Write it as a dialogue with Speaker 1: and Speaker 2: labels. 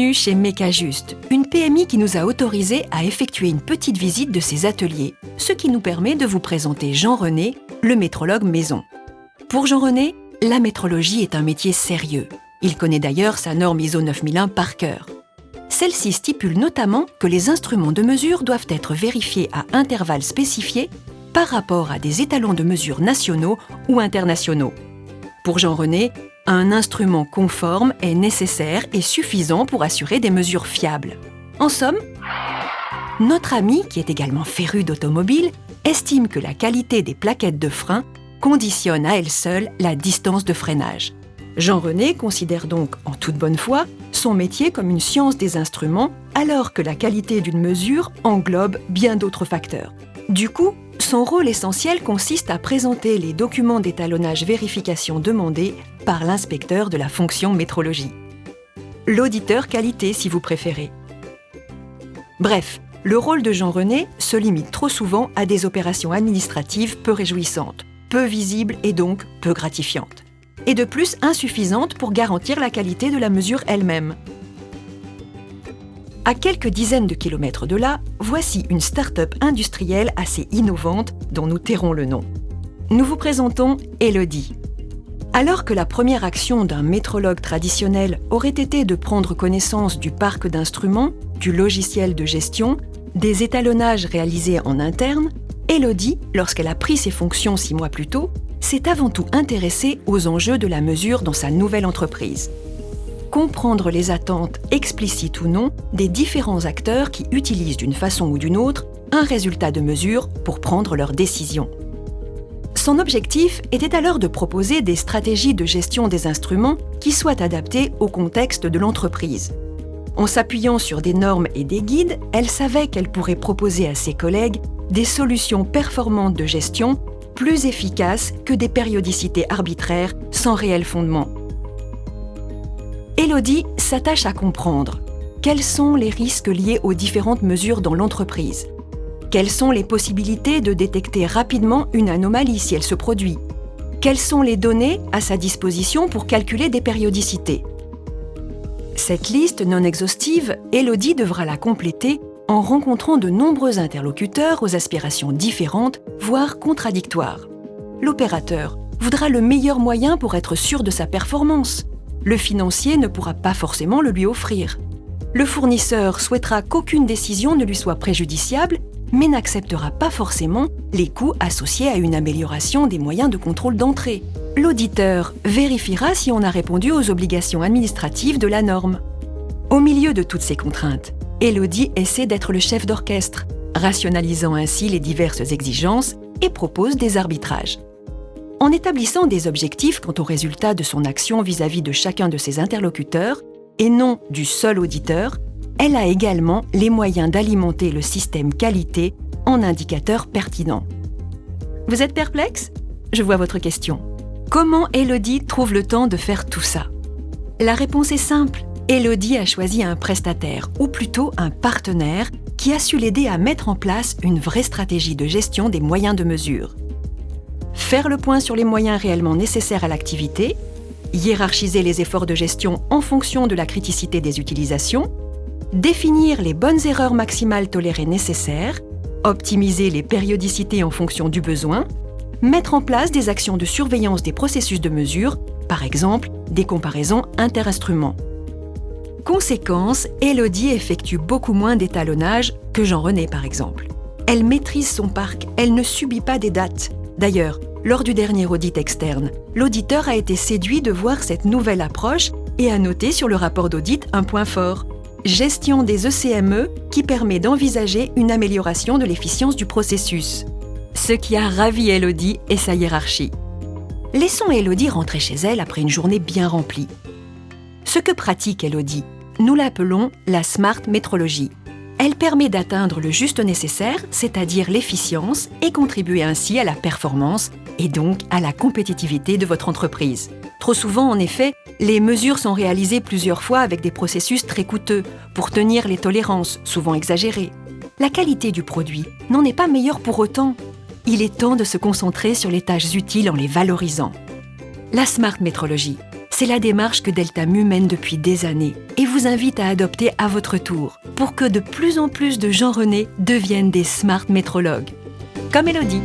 Speaker 1: Bienvenue chez Mecajust, une PMI qui nous a autorisés à effectuer une petite visite de ses ateliers, ce qui nous permet de vous présenter Jean-René, le métrologue maison. Pour Jean-René, la métrologie est un métier sérieux. Il connaît d'ailleurs sa norme ISO 9001 par cœur. Celle-ci stipule notamment que les instruments de mesure doivent être vérifiés à intervalles spécifiés par rapport à des étalons de mesure nationaux ou internationaux. Pour Jean-René, un instrument conforme est nécessaire et suffisant pour assurer des mesures fiables. En somme, notre ami, qui est également féru d'automobile, estime que la qualité des plaquettes de frein conditionne à elle seule la distance de freinage. Jean-René considère donc, en toute bonne foi, son métier comme une science des instruments, alors que la qualité d'une mesure englobe bien d'autres facteurs. Du coup, son rôle essentiel consiste à présenter les documents d'étalonnage vérification demandés par l'inspecteur de la fonction métrologie. L'auditeur qualité, si vous préférez. Bref, le rôle de Jean-René se limite trop souvent à des opérations administratives peu réjouissantes, peu visibles et donc peu gratifiantes. Et de plus insuffisantes pour garantir la qualité de la mesure elle-même. À quelques dizaines de kilomètres de là, voici une start-up industrielle assez innovante dont nous tairons le nom. Nous vous présentons Elodie. Alors que la première action d'un métrologue traditionnel aurait été de prendre connaissance du parc d'instruments, du logiciel de gestion, des étalonnages réalisés en interne, Elodie, lorsqu'elle a pris ses fonctions 6 mois plus tôt, s'est avant tout intéressée aux enjeux de la mesure dans sa nouvelle entreprise. Comprendre les attentes, explicites ou non, des différents acteurs qui utilisent d'une façon ou d'une autre un résultat de mesure pour prendre leurs décisions. Son objectif était alors de proposer des stratégies de gestion des instruments qui soient adaptées au contexte de l'entreprise. En s'appuyant sur des normes et des guides, elle savait qu'elle pourrait proposer à ses collègues des solutions performantes de gestion plus efficaces que des périodicités arbitraires sans réel fondement. Elodie s'attache à comprendre quels sont les risques liés aux différentes mesures dans l'entreprise. Quelles sont les possibilités de détecter rapidement une anomalie si elle se produit? Quelles sont les données à sa disposition pour calculer des périodicités? Cette liste non exhaustive, Elodie devra la compléter en rencontrant de nombreux interlocuteurs aux aspirations différentes, voire contradictoires. L'opérateur voudra le meilleur moyen pour être sûr de sa performance. Le financier ne pourra pas forcément le lui offrir. Le fournisseur souhaitera qu'aucune décision ne lui soit préjudiciable, mais n'acceptera pas forcément les coûts associés à une amélioration des moyens de contrôle d'entrée. L'auditeur vérifiera si on a répondu aux obligations administratives de la norme. Au milieu de toutes ces contraintes, Elodie essaie d'être le chef d'orchestre, rationalisant ainsi les diverses exigences et propose des arbitrages. En établissant des objectifs quant aux résultats de son action vis-à-vis de chacun de ses interlocuteurs, et non du seul auditeur, elle a également les moyens d'alimenter le système qualité en indicateurs pertinents. Vous êtes perplexe? Je vois votre question. Comment Elodie trouve le temps de faire tout ça? La réponse est simple. Elodie a choisi un prestataire, ou plutôt un partenaire, qui a su l'aider à mettre en place une vraie stratégie de gestion des moyens de mesure. Faire le point sur les moyens réellement nécessaires à l'activité, hiérarchiser les efforts de gestion en fonction de la criticité des utilisations, définir les bonnes erreurs maximales tolérées nécessaires, optimiser les périodicités en fonction du besoin, mettre en place des actions de surveillance des processus de mesure, par exemple des comparaisons inter-instruments. Conséquence, Elodie effectue beaucoup moins d'étalonnage que Jean-René par exemple. Elle maîtrise son parc, elle ne subit pas des dates. D'ailleurs, lors du dernier audit externe, l'auditeur a été séduit de voir cette nouvelle approche et a noté sur le rapport d'audit un point fort: gestion des ECME qui permet d'envisager une amélioration de l'efficience du processus. Ce qui a ravi Elodie et sa hiérarchie. Laissons Elodie rentrer chez elle après une journée bien remplie. Ce que pratique Elodie, nous l'appelons la Smart Métrologie. Elle permet d'atteindre le juste nécessaire, c'est-à-dire l'efficience, et contribuer ainsi à la performance et donc à la compétitivité de votre entreprise. Trop souvent, en effet, les mesures sont réalisées plusieurs fois avec des processus très coûteux pour tenir les tolérances, souvent exagérées. La qualité du produit n'en est pas meilleure pour autant. Il est temps de se concentrer sur les tâches utiles en les valorisant. La Smart Métrologie, C'est la démarche que Delta Mu mène depuis des années et vous invite à adopter à votre tour pour que de plus en plus de Jean René deviennent des smart métrologues. Comme Elodie.